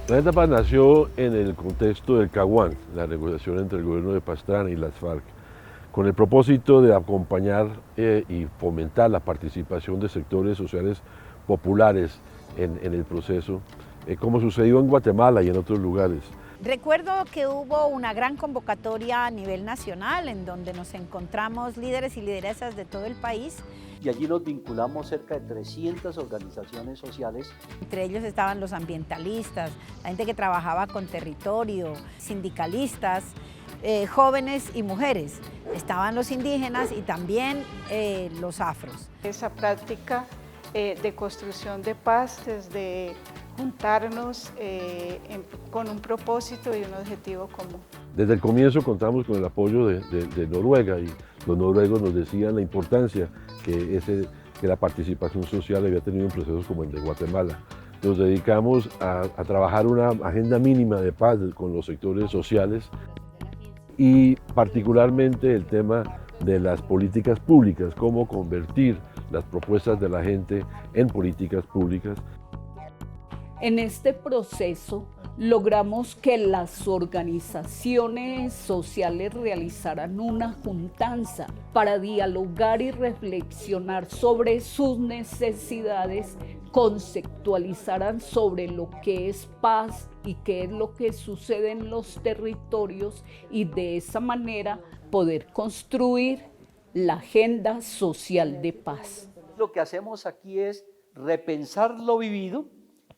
Planeta Paz nació en el contexto del Caguán, la negociación entre el gobierno de Pastrana y las FARC, con el propósito de acompañar y fomentar la participación de sectores sociales populares en el proceso, como sucedió en Guatemala y en otros lugares. Recuerdo que hubo una gran convocatoria a nivel nacional en donde nos encontramos líderes y lideresas de todo el país. Y allí nos vinculamos cerca de 300 organizaciones sociales. Entre ellos estaban los ambientalistas, la gente que trabajaba con territorio, sindicalistas, jóvenes y mujeres. Estaban los indígenas y también los afros. Esa práctica de construcción de paz, desde juntarnos con un propósito y un objetivo común. Desde el comienzo contamos con el apoyo de Noruega y los noruegos nos decían la importancia que la participación social había tenido en procesos como el de Guatemala. Nos dedicamos a trabajar una agenda mínima de paz con los sectores sociales y particularmente el tema de las políticas públicas, cómo convertir las propuestas de la gente en políticas públicas. En este proceso logramos que las organizaciones sociales realizaran una juntanza para dialogar y reflexionar sobre sus necesidades, conceptualizaran sobre lo que es paz y qué es lo que sucede en los territorios y de esa manera poder construir la agenda social de paz. Lo que hacemos aquí es repensar lo vivido,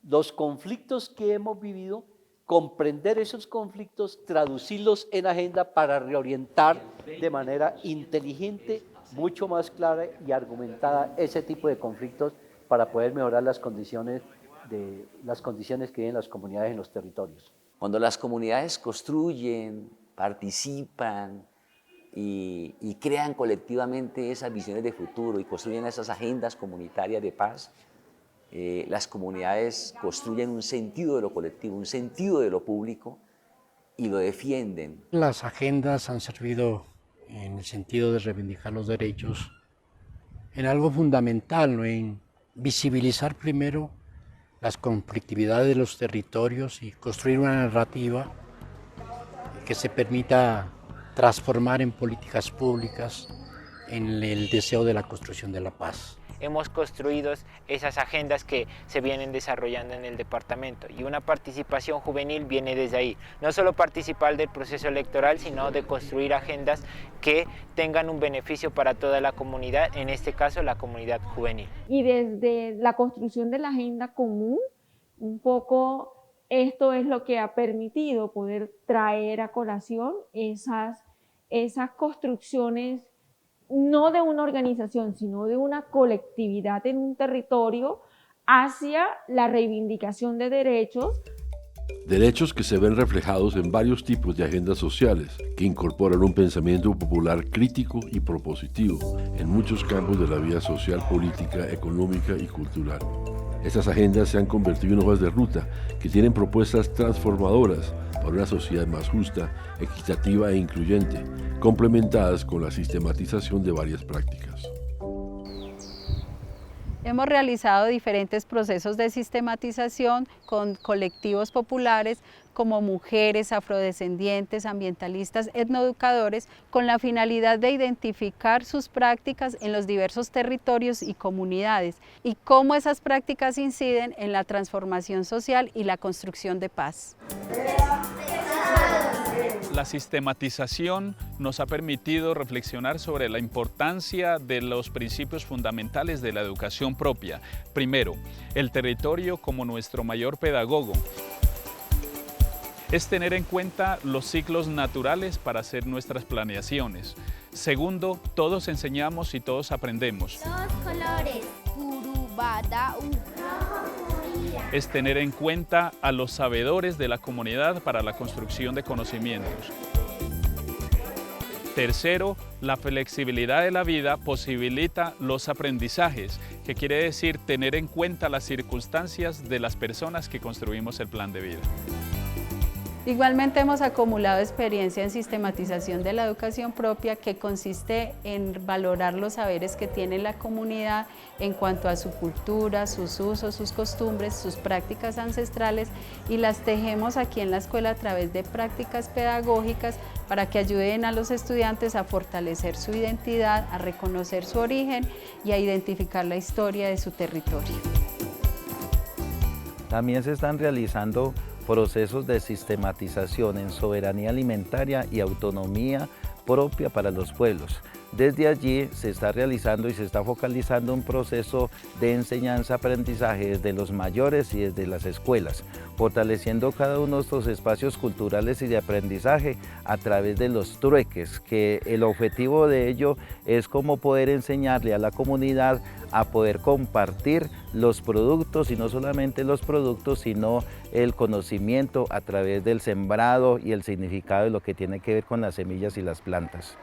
los conflictos que hemos vivido, comprender esos conflictos, traducirlos en agenda para reorientar de manera inteligente, mucho más clara y argumentada ese tipo de conflictos para poder mejorar las condiciones que viven las comunidades en los territorios. Cuando las comunidades construyen, participan y crean colectivamente esas visiones de futuro y construyen esas agendas comunitarias de paz, las comunidades construyen un sentido de lo colectivo, un sentido de lo público y lo defienden. Las agendas han servido en el sentido de reivindicar los derechos en algo fundamental, ¿no? En visibilizar primero las conflictividades de los territorios y construir una narrativa que se permita transformar en políticas públicas en el deseo de la construcción de la paz. Hemos construido esas agendas que se vienen desarrollando en el departamento y una participación juvenil viene desde ahí. No solo participar del proceso electoral, sino de construir agendas que tengan un beneficio para toda la comunidad, en este caso la comunidad juvenil. Y desde la construcción de la agenda común, un poco esto es lo que ha permitido poder traer a colación esas construcciones no de una organización, sino de una colectividad en un territorio hacia la reivindicación de derechos. Derechos que se ven reflejados en varios tipos de agendas sociales, que incorporan un pensamiento popular crítico y propositivo en muchos campos de la vida social, política, económica y cultural. Estas agendas se han convertido en hojas de ruta que tienen propuestas transformadoras para una sociedad más justa, equitativa e incluyente, complementadas con la sistematización de varias prácticas. Hemos realizado diferentes procesos de sistematización con colectivos populares como mujeres, afrodescendientes, ambientalistas, etnoeducadores, con la finalidad de identificar sus prácticas en los diversos territorios y comunidades y cómo esas prácticas inciden en la transformación social y la construcción de paz. La sistematización nos ha permitido reflexionar sobre la importancia de los principios fundamentales de la educación propia. Primero, el territorio como nuestro mayor pedagogo. Es tener en cuenta los ciclos naturales para hacer nuestras planeaciones. Segundo, todos enseñamos y todos aprendemos. Dos colores. Es tener en cuenta a los sabedores de la comunidad para la construcción de conocimientos. Tercero, la flexibilidad de la vida posibilita los aprendizajes, que quiere decir tener en cuenta las circunstancias de las personas que construimos el plan de vida. Igualmente hemos acumulado experiencia en sistematización de la educación propia, que consiste en valorar los saberes que tiene la comunidad en cuanto a su cultura, sus usos, sus costumbres, sus prácticas ancestrales, y las tejemos aquí en la escuela a través de prácticas pedagógicas para que ayuden a los estudiantes a fortalecer su identidad, a reconocer su origen y a identificar la historia de su territorio. También se están realizando procesos de sistematización en soberanía alimentaria y autonomía propia para los pueblos. Desde allí se está realizando y se está focalizando un proceso de enseñanza-aprendizaje desde los mayores y desde las escuelas, fortaleciendo cada uno de estos espacios culturales y de aprendizaje a través de los trueques, que el objetivo de ello es cómo poder enseñarle a la comunidad a poder compartir los productos, y no solamente los productos, sino el conocimiento a través del sembrado y el significado de lo que tiene que ver con las semillas y las plantas.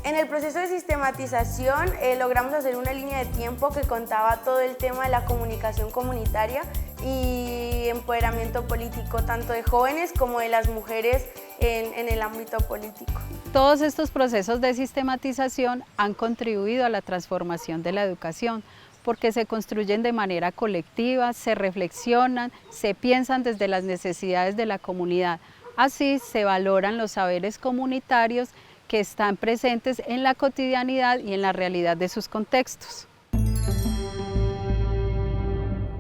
En el proceso de sistematización logramos hacer una línea de tiempo que contaba todo el tema de la comunicación comunitaria y empoderamiento político, tanto de jóvenes como de las mujeres en el ámbito político. Todos estos procesos de sistematización han contribuido a la transformación de la educación, porque se construyen de manera colectiva, se reflexionan, se piensan desde las necesidades de la comunidad. Así se valoran los saberes comunitarios que están presentes en la cotidianidad y en la realidad de sus contextos.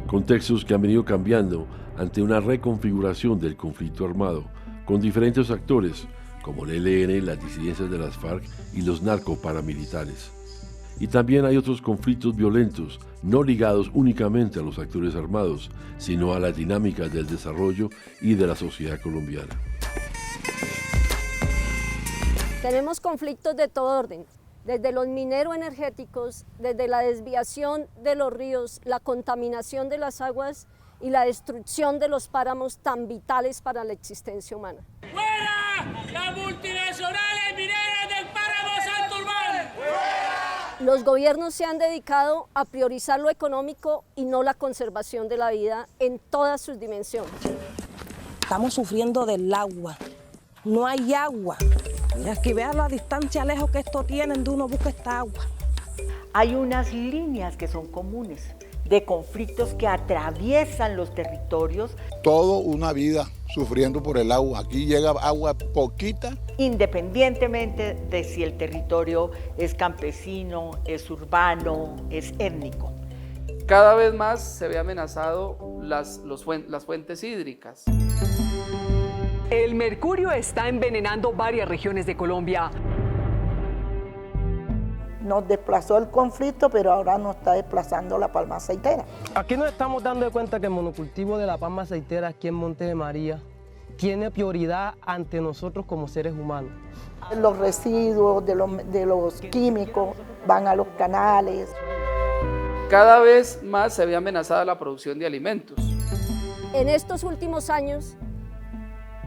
Contextos que han venido cambiando ante una reconfiguración del conflicto armado, con diferentes actores, como el ELN, las disidencias de las FARC y los narcoparamilitares. Y también hay otros conflictos violentos, no ligados únicamente a los actores armados, sino a las dinámicas del desarrollo y de la sociedad colombiana. Tenemos conflictos de todo orden, desde los mineroenergéticos, desde la desviación de los ríos, la contaminación de las aguas y la destrucción de los páramos tan vitales para la existencia humana. ¡Fuera las multinacionales mineras del páramo Santurbán! ¡Fuera! Los gobiernos se han dedicado a priorizar lo económico y no la conservación de la vida en todas sus dimensiones. Estamos sufriendo del agua, no hay agua. Es que vean la distancia lejos que esto tiene, donde uno busca esta agua. Hay unas líneas que son comunes de conflictos que atraviesan los territorios. Toda una vida sufriendo por el agua. Aquí llega agua poquita. Independientemente de si el territorio es campesino, es urbano, es étnico. Cada vez más se ve amenazado las fuentes hídricas. El mercurio está envenenando varias regiones de Colombia. Nos desplazó el conflicto, pero ahora nos está desplazando la palma aceitera. Aquí nos estamos dando cuenta que el monocultivo de la palma aceitera aquí en Monte de María tiene prioridad ante nosotros como seres humanos. Los residuos de los químicos van a los canales. Cada vez más se ve amenazada la producción de alimentos. En estos últimos años,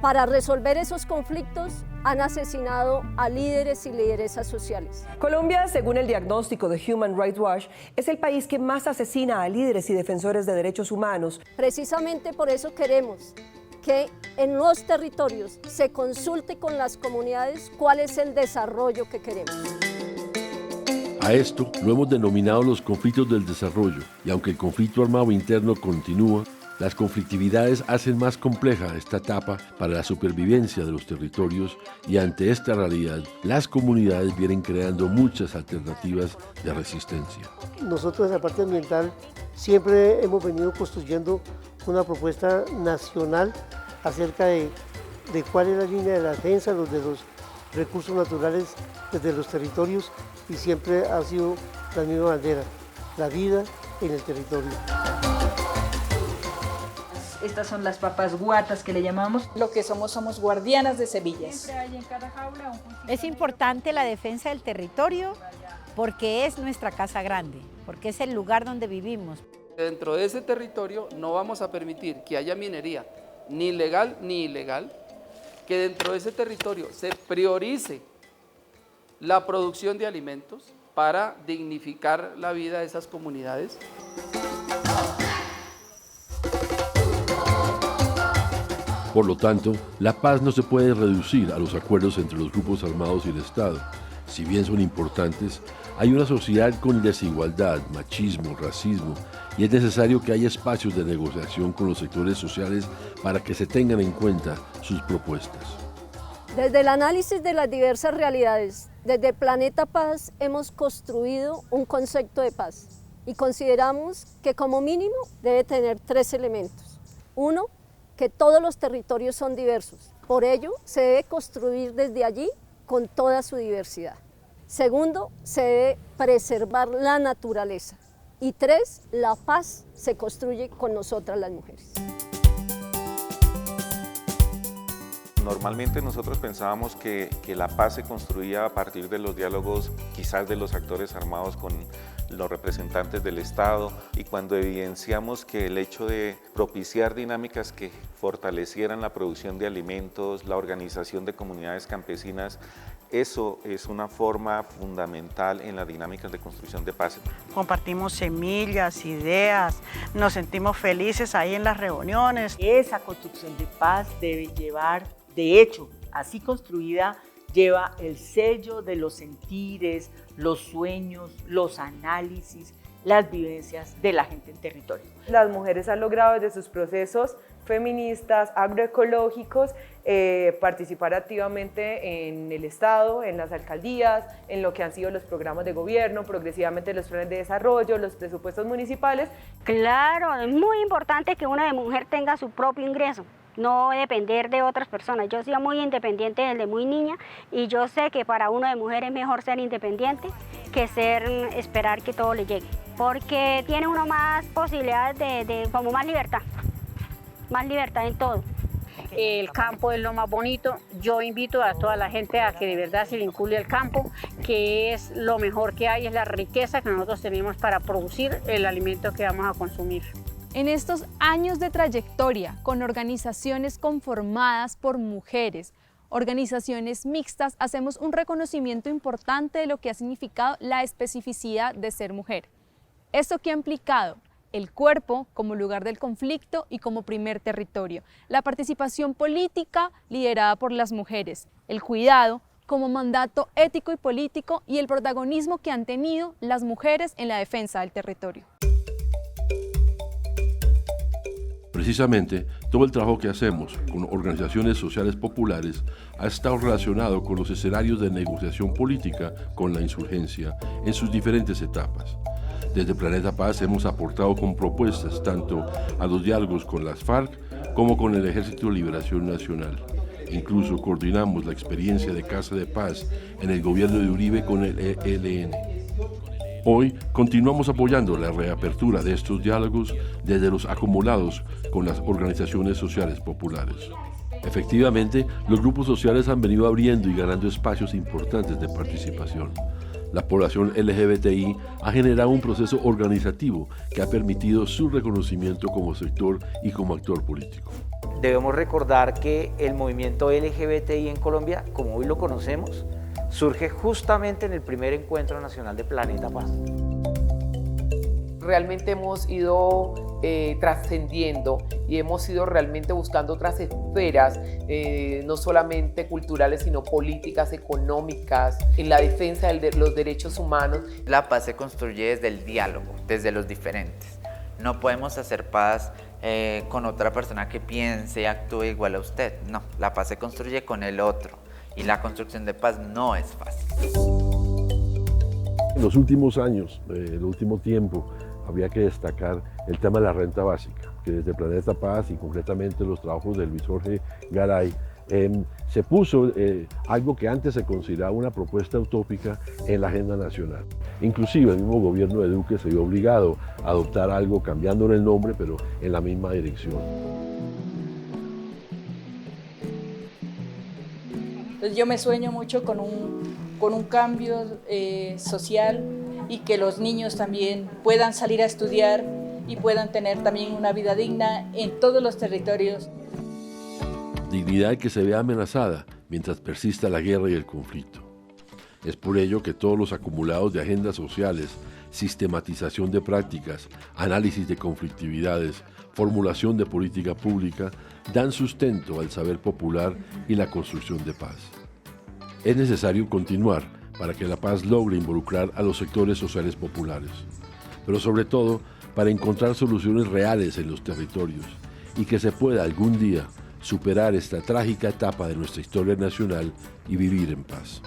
para resolver esos conflictos, han asesinado a líderes y lideresas sociales. Colombia, según el diagnóstico de Human Rights Watch, es el país que más asesina a líderes y defensores de derechos humanos. Precisamente por eso queremos que en los territorios se consulte con las comunidades cuál es el desarrollo que queremos. A esto lo hemos denominado los conflictos del desarrollo, y aunque el conflicto armado interno continúa, las conflictividades hacen más compleja esta etapa para la supervivencia de los territorios, y ante esta realidad, las comunidades vienen creando muchas alternativas de resistencia. Nosotros en la parte ambiental siempre hemos venido construyendo una propuesta nacional acerca de cuál es la línea de la defensa de los recursos naturales desde los territorios, y siempre ha sido la misma bandera, la vida en el territorio. Estas son las papas guatas que le llamamos. Lo que somos guardianas de semillas. Es importante la defensa del territorio porque es nuestra casa grande, porque es el lugar donde vivimos. Dentro de ese territorio no vamos a permitir que haya minería, ni legal ni ilegal, que dentro de ese territorio se priorice la producción de alimentos para dignificar la vida de esas comunidades. Por lo tanto, la paz no se puede reducir a los acuerdos entre los grupos armados y el Estado. Si bien son importantes, hay una sociedad con desigualdad, machismo, racismo, y es necesario que haya espacios de negociación con los sectores sociales para que se tengan en cuenta sus propuestas. Desde el análisis de las diversas realidades, desde Planeta Paz hemos construido un concepto de paz y consideramos que como mínimo debe tener 3 elementos. 1, que todos los territorios son diversos, por ello se debe construir desde allí con toda su diversidad. Segundo, se debe preservar la naturaleza. Y 3, la paz se construye con nosotras las mujeres. Normalmente nosotros pensábamos que la paz se construía a partir de los diálogos quizás de los actores armados con los representantes del Estado, y cuando evidenciamos que el hecho de propiciar dinámicas que fortalecieran la producción de alimentos, la organización de comunidades campesinas, eso es una forma fundamental en las dinámicas de construcción de paz. Compartimos semillas, ideas, nos sentimos felices ahí en las reuniones. Esa construcción de paz debe llevar, de hecho, así construida, lleva el sello de los sentires, los sueños, los análisis, las vivencias de la gente en territorio. Las mujeres han logrado desde sus procesos feministas, agroecológicos, participar activamente en el Estado, en las alcaldías, en lo que han sido los programas de gobierno, progresivamente los planes de desarrollo, los presupuestos municipales. Claro, es muy importante que una mujer tenga su propio ingreso, no depender de otras personas. Yo he sido muy independiente desde muy niña y yo sé que para una de mujer es mejor ser independiente que esperar que todo le llegue, porque tiene uno más posibilidades como más libertad en todo. El campo es lo más bonito. Yo invito a toda la gente a que de verdad se vincule al campo, que es lo mejor que hay, es la riqueza que nosotros tenemos para producir el alimento que vamos a consumir. En estos años de trayectoria, con organizaciones conformadas por mujeres, organizaciones mixtas, hacemos un reconocimiento importante de lo que ha significado la especificidad de ser mujer. ¿Esto qué ha implicado? El cuerpo como lugar del conflicto y como primer territorio, la participación política liderada por las mujeres, el cuidado como mandato ético y político y el protagonismo que han tenido las mujeres en la defensa del territorio. Precisamente, todo el trabajo que hacemos con organizaciones sociales populares ha estado relacionado con los escenarios de negociación política con la insurgencia en sus diferentes etapas. Desde Planeta Paz hemos aportado con propuestas tanto a los diálogos con las FARC como con el Ejército de Liberación Nacional. Incluso coordinamos la experiencia de Casa de Paz en el gobierno de Uribe con el ELN. Hoy continuamos apoyando la reapertura de estos diálogos desde los acumulados con las organizaciones sociales populares. Efectivamente, los grupos sociales han venido abriendo y ganando espacios importantes de participación. La población LGBTI ha generado un proceso organizativo que ha permitido su reconocimiento como sector y como actor político. Debemos recordar que el movimiento LGBTI en Colombia, como hoy lo conocemos, surge justamente en el primer encuentro nacional de Planeta Paz. Realmente hemos ido trascendiendo y hemos ido realmente buscando otras esferas, no solamente culturales, sino políticas, económicas, en la defensa de los derechos humanos. La paz se construye desde el diálogo, desde los diferentes. No podemos hacer paz con otra persona que piense y actúe igual a usted. No, la paz se construye con el otro y la construcción de paz no es fácil. En los últimos años, el último tiempo, habría que destacar el tema de la renta básica, que desde Planeta Paz y concretamente los trabajos de Luis Jorge Garay, se puso algo que antes se consideraba una propuesta utópica en la agenda nacional. Inclusive el mismo gobierno de Duque se vio obligado a adoptar algo cambiándole el nombre, pero en la misma dirección. Entonces yo me sueño mucho con un cambio social y que los niños también puedan salir a estudiar y puedan tener también una vida digna en todos los territorios. Dignidad que se vea amenazada mientras persista la guerra y el conflicto. Es por ello que todos los acumulados de agendas sociales, sistematización de prácticas, análisis de conflictividades, formulación de política pública, dan sustento al saber popular y la construcción de paz. Es necesario continuar para que la paz logre involucrar a los sectores sociales populares, pero sobre todo para encontrar soluciones reales en los territorios y que se pueda algún día superar esta trágica etapa de nuestra historia nacional y vivir en paz.